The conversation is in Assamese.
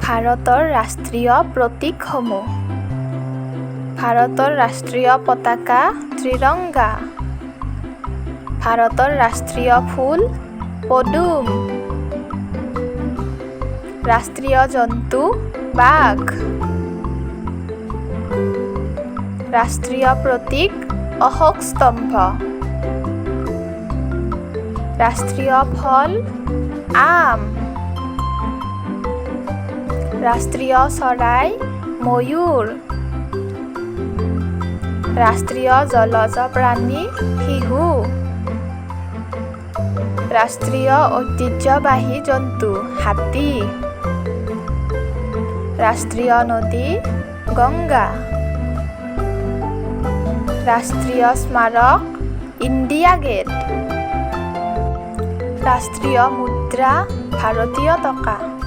ভাৰতৰ ৰাষ্ট্ৰীয় প্ৰতীকসমূহ। ভাৰতৰ ৰাষ্ট্ৰীয় পতাকা ত্ৰিৰংগা। ভাৰতৰ ৰাষ্ট্ৰীয় ফুল পদুম। ৰাষ্ট্ৰীয় জন্তু বাঘ। ৰাষ্ট্ৰীয় প্ৰতীক অশোক স্তম্ভ। ৰাষ্ট্ৰীয় ফল আম। ৰাষ্ট্ৰীয় চৰাই ময়ূৰ। ৰাষ্ট্ৰীয় জলজ প্ৰাণী শিহু। ৰাষ্ট্ৰীয় ঐতিহ্যবাহী জন্তু হাতী। ৰাষ্ট্ৰীয় নদী গংগা। ৰাষ্ট্ৰীয় স্মাৰক ইণ্ডিয়া গেট। ৰাষ্ট্ৰীয় মুদ্ৰা ভাৰতীয় টকা।